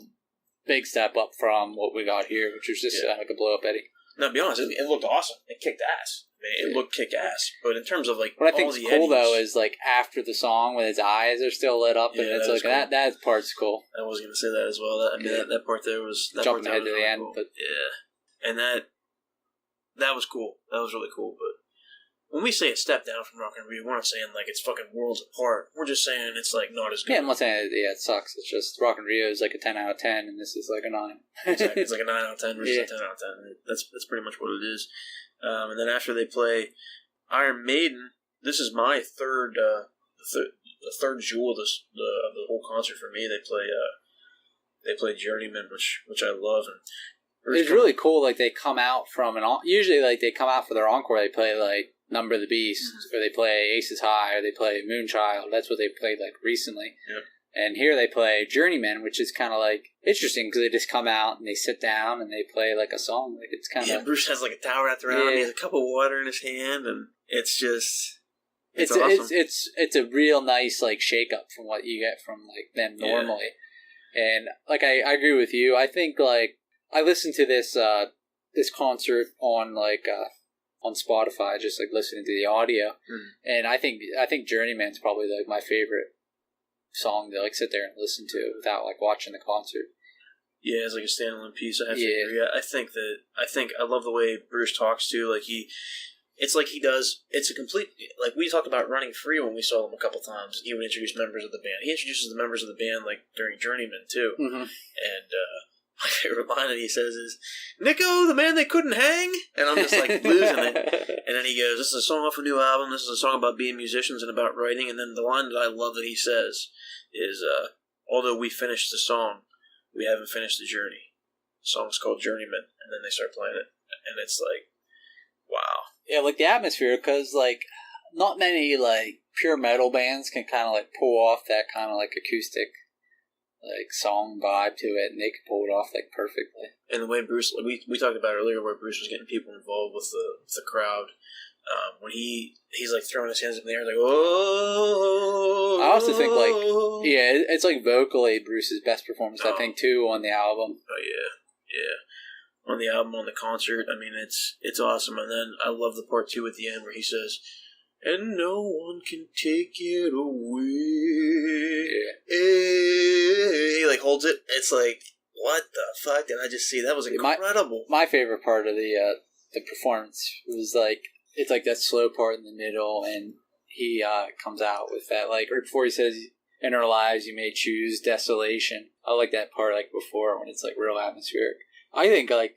big step up from what we got here, which was just a blow-up Eddie. Now, to be honest, it looked awesome. It kicked ass. It looked kick-ass. But in terms of, what I think is cool, though, is, after the song, when his eyes are still lit up, and it's cool. that part's cool. I was going to say that as well. That part there was... Jumping ahead to the end. Cool. But yeah. And that was cool. That was really cool. But when we say a step down from Rock and Rio, we're not saying, it's fucking worlds apart. We're just saying it's, not as good. Yeah, I'm not saying it sucks. It's just Rock and Rio is, a 10 out of 10, and this is, a 9. Exactly. It's a 9 out of 10 versus a 10 out of 10. That's pretty much what it is. And then after they play Iron Maiden, this is my third jewel of the whole concert for me. They play Journeyman, which I love. And it's really cool. They come out from usually they come out for their encore. They play Number of the Beast, or they play Aces High, or they play Moonchild. That's what they played recently. Yep. And here they play Journeyman, which is kind of interesting because they just come out and they sit down and they play a song. It's kind of Bruce has a towel wrapped around him. He has a cup of water in his hand, and it's just it's awesome. It's a real nice shake up from what you get from them normally. And I agree with you. I think I listened to this concert on on Spotify, just listening to the audio, and I think Journeyman's probably my favorite song to sit there and listen to without watching the concert. Yeah, it's a standalone piece. I have to agree. I think I love the way Bruce talks too. It's a complete, we talked about Running Free when we saw him a couple times. He would introduce members of the band. He introduces the members of the band during Journeyman too. Mm-hmm. And my favorite line that he says is, "Nico, the man they couldn't hang," and I'm just losing it. And then he goes, "This is a song off a new album. This is a song about being musicians and about writing." And then the line that I love that he says is, "Although we finished the song, we haven't finished the journey." The song's called Journeyman, and then they start playing it, and it's wow. Yeah, the atmosphere, because not many pure metal bands can kind of pull off that kind of acoustic song vibe to it, and they could pull it off perfectly. And the way Bruce, we talked about earlier, where Bruce was getting people involved with the crowd. when he's like throwing his hands up in the air, like, oh. I also think it's like vocally Bruce's best performance. I think too on the album. Oh yeah. On the album, on the concert, I mean it's awesome. And then I love the part 2 at the end where he says, "And no one can take it away." Yeah. He like holds it. It's like, what the fuck did I just see? That was incredible. My favorite part of the performance was like, it's like that slow part in the middle, and he comes out with that, like, right before he says, "In our lives you may choose desolation." I like that part, like, before, when it's, like, real atmospheric. I think, like,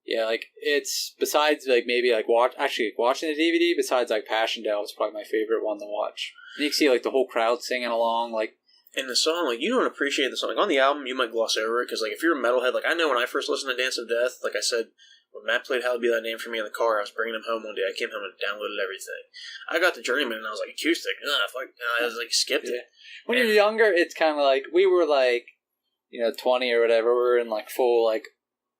yeah, like, it's, besides, like, maybe, like, watching the DVD, besides, like, Passchendaele, it's probably my favorite one to watch. And you can see, like, the whole crowd singing along, like, and the song, like, you don't appreciate the song. Like, on the album, you might gloss over it, because, like, if you're a metalhead, like, I know when I first listened to Dance of Death, like I said, when Matt played Hallowed Be Thy Name for me in the car, I was bringing him home one day. I came home and downloaded everything. I got the Journeyman, and I was like, acoustic. I was like, skipped it. When you're younger, it's kind of like, we were like, 20 or whatever, we were in like full, like,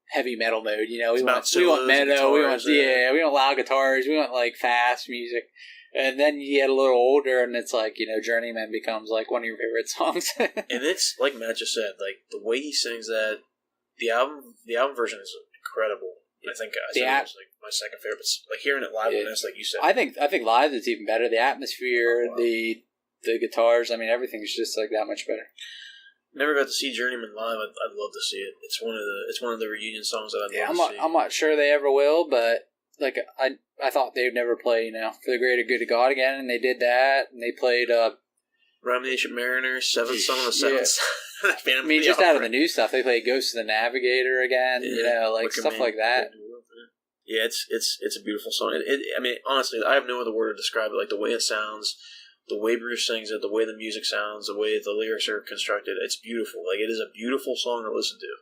heavy metal mode, we want metal, we want loud guitars, we want, like, fast music. And then you get a little older, and it's like, Journeyman becomes, like, one of your favorite songs. And it's, like Matt just said, like, the way he sings that, the album version is incredible. I think it was, like, my second favorite, but, like, hearing it live on this, like you said. I think live it's even better. The atmosphere, the guitars, I mean, everything's just, like, that much better. Never got to see Journeyman live. I'd love to see it. It's one of the reunion songs that I'd love to see. I'm not sure they ever will, but, like, I thought they would never play, For the Greater Good of God again, and they did that, and they played Romulan Mariners, Seventh Son of the Seventh. I mean, just out of the new stuff, they played Ghost of the Navigator again, like stuff like that. Yeah, it's a beautiful song. I mean, honestly, I have no other word to describe it. Like, the way it sounds, the way Bruce sings it, the way the music sounds, the way the lyrics are constructed, it's beautiful. Like, it is a beautiful song to listen to.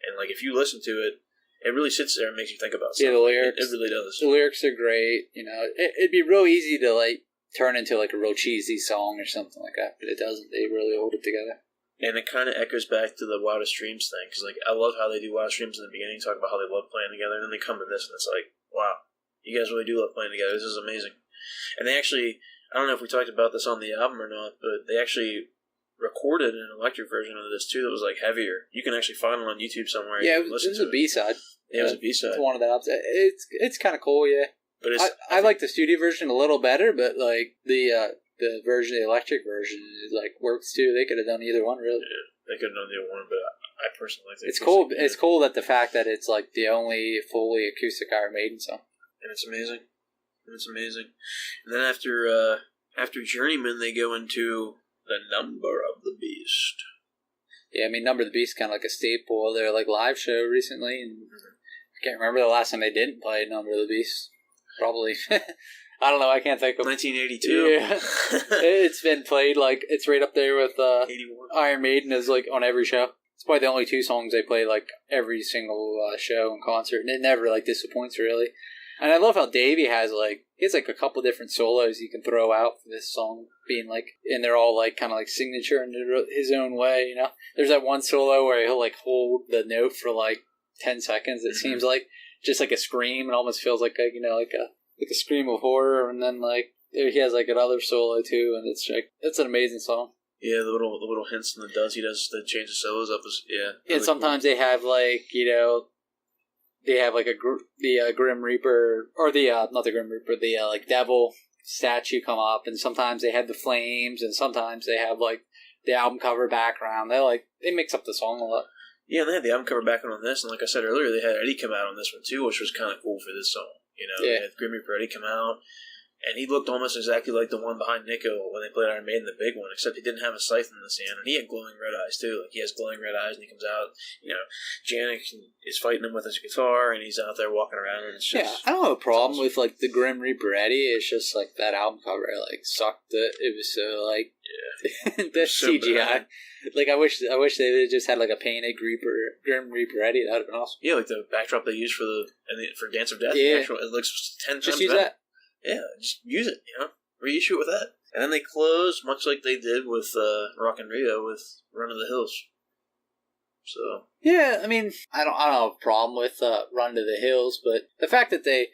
And, like, if you listen to it, it really sits there and makes you think about stuff. Yeah, the lyrics. It really does. The lyrics are great. It'd be real easy to, like, turn into, like, a real cheesy song or something like that, but it doesn't. They really hold it together. And it kind of echoes back to the Wildest Dreams thing, because, like, I love how they do Wildest Dreams in the beginning, talk about how they love playing together, and then they come to this, and it's like, wow, you guys really do love playing together. This is amazing. And they actually, I don't know if we talked about this on the album or not, but they actually recorded an electric version of this, too, that was, like, heavier. You can actually find it on YouTube somewhere. Yeah, it was a B-side. Yeah, it was a B-side. It's one of the albums. It's kind of cool, yeah. But I like the studio version a little better, but, like, the electric version, like, works, too. They could have done either one, really. Yeah. They could have done the other one, but I personally think it's cool. It's cool that the fact that it's like the only fully acoustic Iron Maiden song, and it's amazing. And then after Journeyman, they go into the Number of the Beast. Yeah, I mean, Number of the Beast kind of like a staple of their like live show recently, and I can't remember the last time they didn't play Number of the Beast. Probably. I don't know. I can't think of 1982. Yeah, it's been played like it's right up there with 81. Iron Maiden is like on every show. It's probably the only 2 songs they play like every single show and concert, and it never like disappoints really. And I love how Davey has like a couple different solos you can throw out for this song, being like, and they're all like kind of like signature in his own way. There's that one solo where he'll like hold the note for like 10 seconds. It seems like just like a scream. It almost feels like a scream of horror, and then like he has like another solo too, and it's an amazing song. Yeah, the little hints and the does he does to change the solos up is And sometimes they have like they have like the Grim Reaper or the not the Grim Reaper, the like devil statue come up, and sometimes they have the flames, and sometimes they have like the album cover background. They mix up the song a lot. Yeah, and they had the album cover background on this, and like I said earlier, they had Eddie come out on this one too, which was kind of cool for this song. They had Grim Reaper Eddie come out, and he looked almost exactly like the one behind Nico when they played Iron Maiden, the big one, except he didn't have a scythe in his hand, and he had glowing red eyes too. Like, he has glowing red eyes, and he comes out, Janik is fighting him with his guitar, and he's out there walking around, and it's just... Yeah, I don't have a problem with, like, the Grim Reaper Eddie. It's just, like, that album cover, like, sucked it. It was so, like... Yeah. That's so CGI. Bad. Like, I wish they would have just had, like, a painted Grim Reaper Eddie. That would have been awesome. Yeah, like the backdrop they used for Dance of Death. Yeah. It looks 10 times just use better. that. Yeah, just use it, reissue it with that. And then they close, much like they did with Rock and Rio, with Run to the Hills. So... Yeah, I mean, I don't have a problem with Run to the Hills, but the fact that they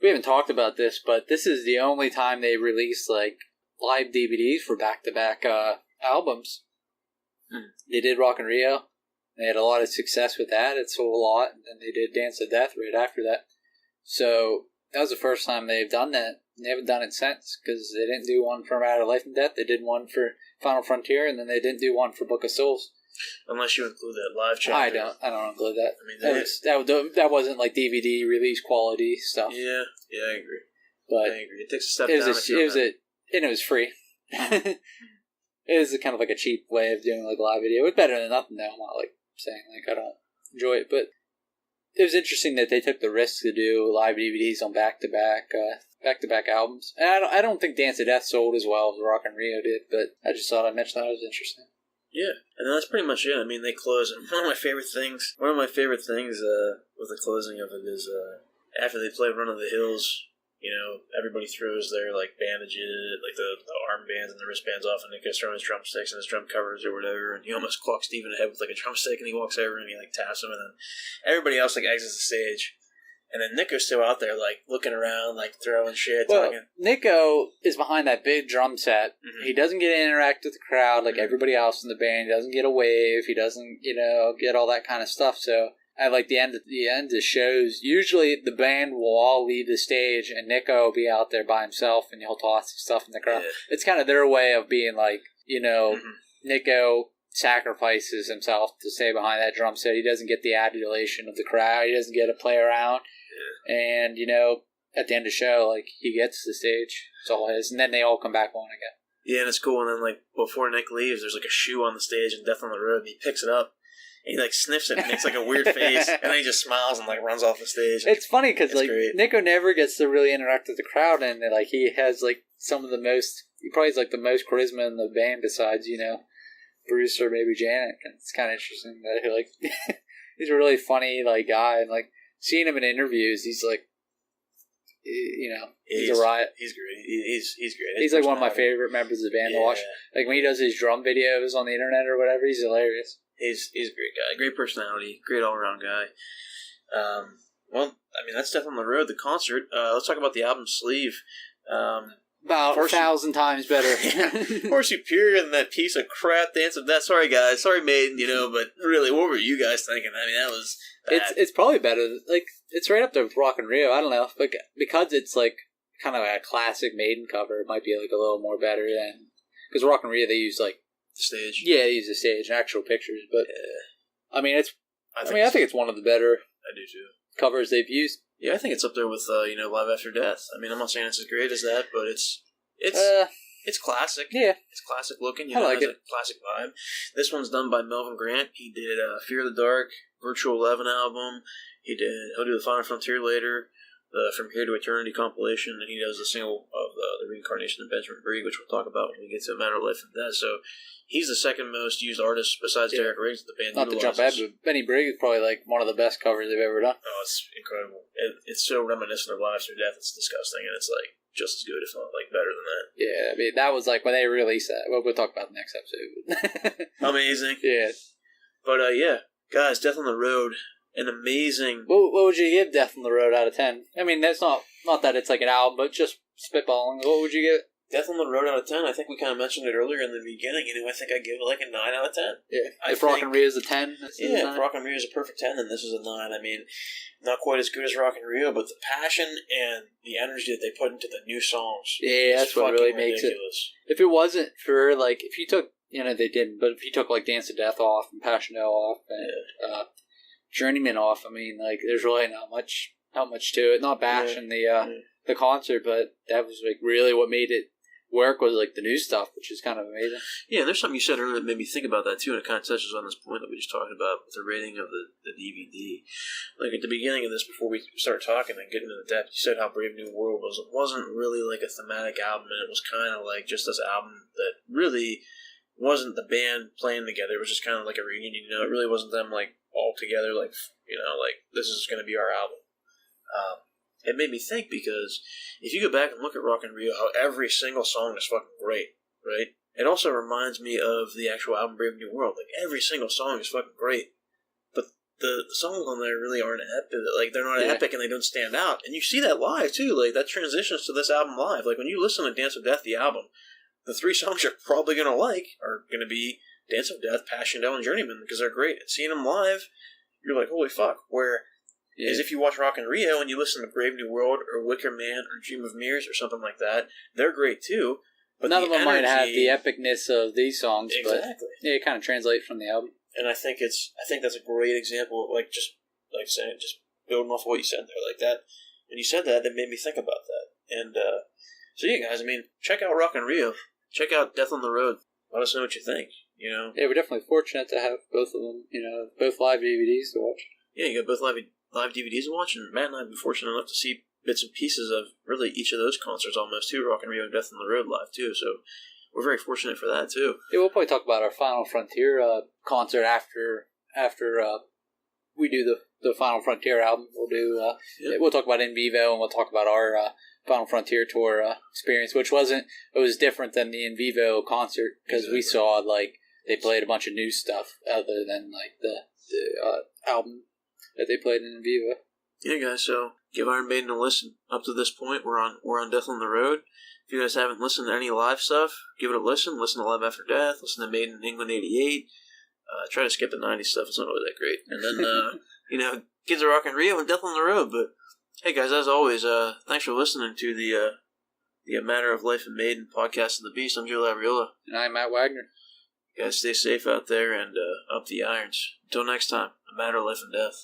we haven't talked about this, but this is the only time they released like live DVDs for back-to-back albums. They did Rock in Rio. They had a lot of success with that. It sold a lot. And then they did Dance to Death right after that. So that was the first time they've done that. They haven't done it since because they didn't do one for Matter of Life and Death. They did one for Final Frontier, and then they didn't do one for Book of Souls. Unless you include that live chapter. I don't include that. I mean, that wasn't like DVD release quality stuff. Yeah, I agree. But I agree. It takes a step down. And it was free. It was kind of like a cheap way of doing like a live video. It's better than nothing though. I'm not like saying like I don't enjoy it, but it was interesting that they took the risk to do live DVDs on back-to-back albums. And I don't think Dance to Death sold as well as Rock in Rio did, but I just thought I'd mention that. It was interesting. Yeah, and that's pretty much it. I mean, they close, and one of my favorite things with the closing of it is after they play Run of the Hills, everybody throws their like bandages, like the armbands and the wristbands off, and Nick goes throwing his drumsticks and his drum covers or whatever, and he almost clocks Steve in the head with like a drumstick, and he walks over and he like taps him, and then everybody else like exits the stage. And then Nico's still out there, like, looking around, like, throwing shit, talking. Nico is behind that big drum set. Mm-hmm. He doesn't get to interact with the crowd like everybody else in the band. He doesn't get a wave. He doesn't, get all that kind of stuff. So, at, like, the end of shows, usually the band will all leave the stage, and Nico will be out there by himself, and he'll toss stuff in the crowd. Yeah. It's kind of their way of being, like, Nico sacrifices himself to stay behind that drum set. He doesn't get the adulation of the crowd. He doesn't get to play around. Yeah. And, at the end of the show, like, he gets the stage. It's all his. And then they all come back on again. Yeah, and it's cool. And then, like, before Nick leaves, there's, like, a shoe on the stage and Death on the Road, and he picks it up. And he, like, sniffs it and makes, like, a weird face. And then he just smiles and, like, runs off the stage. It's funny because, like, great. Nico never gets to really interact with the crowd. And, like, he has, like, he probably has, like, the most charisma in the band besides, Bruce or maybe Janet. And it's kind of interesting that he, like, he's a really funny, like, guy. And, like, seeing him in interviews, he's, like, he's a riot. He's great. He's great. He's like one of my favorite members of the band to watch. Like when he does his drum videos on the internet or whatever, he's hilarious. He's a great guy. Great personality. Great all around guy. Well, I mean that's Death on the Road, the concert. Let's talk about the album sleeve. About 1,000 times better. More superior than that piece of crap Dance of Death. Sorry guys, sorry Maiden, but really, what were you guys thinking? I mean, that was bad. It's probably better. Like it's right up there with Rock in Rio. I don't know, like because it's like kind of a classic Maiden cover. It might be like a little more better than because Rock in Rio they use like the stage. Yeah, they use the stage and actual pictures. But I mean, I think it's one of the better. I do too. Covers they've used. Yeah, I think it's up there with Live After Death. I mean, I'm not saying it's as great as that, but it's classic. Yeah, it's classic looking. I like it. A classic vibe. This one's done by Melvin Grant. He did Fear of the Dark, Virtual 11 album. He'll do the Final Frontier later, the From Here to Eternity compilation, and he does the single of the Reincarnation of Benjamin Brigg, which we'll talk about when we get to Matter of Life and Death. So he's the second most used artist besides Derek Riggs that the band utilizes. Not to jump ahead, but Benny Brigg is probably like one of the best covers they've ever done. Oh, it's incredible. It's so reminiscent of Live After Death, it's disgusting, and it's like just as good, if not like better than that. Yeah, I mean, that was like when they released that. Well, we'll talk about the next episode. Amazing. Yeah. But guys, Death on the Road, an amazing... What would you give Death on the Road out of 10? I mean, that's not that it's like an album, but just spitballing. What would you give it? Death on the Road out of 10, I think we kind of mentioned it earlier in the beginning. I think I'd give it like a 9 out of 10. Yeah. If Rock in Rio is a 10? Yeah, if Rock in Rio is a perfect 10, then this is a 9. I mean, not quite as good as Rock in Rio, but the passion and the energy that they put into the new songs. Yeah, that's what really makes it. If it wasn't for, like, if you took, they didn't, but if you took, like, Dance to Death off and Passionate off and Journeyman off, I mean, like, there's really not much to it. Not bashing the concert, but that was, like, really what made it work was like the new stuff, which is kind of amazing. Yeah, and there's something you said earlier that made me think about that too, and it kind of touches on this point that we just talked about with the rating of the DVD. Like at the beginning of this, before we start talking and getting into depth, you said how Brave New World was. It wasn't really like a thematic album, and it was kind of like just this album that really wasn't the band playing together. It was just kind of like a reunion. It really wasn't them like all together, like like this is going to be our album. It made me think because if you go back and look at Rock in Rio, how every single song is fucking great, right? It also reminds me of the actual album Brave New World. Like every single song is fucking great, but the songs on there really aren't epic. Like, they're not Yeah. epic and they don't stand out. And you see that live, too. Like, that transitions to this album live. Like, when you listen to Dance of Death, the album, the 3 songs you're probably going to like are going to be Dance of Death, Passion Down, and Journeyman, because they're great. And seeing them live, you're like, holy fuck. Where is if you watch Rock in Rio and you listen to Brave New World or Wicker Man or Dream of Mirrors or something like that, they're great, too. But none of them might have the epicness of these songs, exactly. But it kind of translates from the album. And I think that's a great example of, like, just like saying, just building off of what you said there, like that. And you said that made me think about that. And so yeah, guys, I mean, check out Rock in Rio, check out Death on the Road. Let us know what you think. You know, yeah, we're definitely fortunate to have both of them. You know, both live DVDs to watch. Yeah, you got both live DVDs to watch, and Matt and I have been fortunate enough to see bits and pieces of really each of those concerts almost too, Rock in Rio and Death on the Road live too. So we're very fortunate for that too. Yeah, we'll probably talk about our Final Frontier concert after we do the Final Frontier album. We'll talk about In Vivo, and we'll talk about our Final Frontier tour experience, which it was different than the In Vivo concert because we saw like they played a bunch of new stuff other than like the album that they played in Vivo. Yeah, guys. So give Iron Maiden a listen. Up to this point, we're on Death on the Road. If you guys haven't listened to any live stuff, give it a listen. Listen to Live After Death. Listen to Maiden in England '88. Try to skip the '90s stuff. It's not really that great. And then Kids Are Rockin' Rio and Death on the Road. But hey, guys, as always, thanks for listening to the Matter of Life and Maiden podcast of the Beast. I'm Joe Labriola. And I'm Matt Wagner. You guys stay safe out there and up the irons. Until next time, A Matter of Life and Death.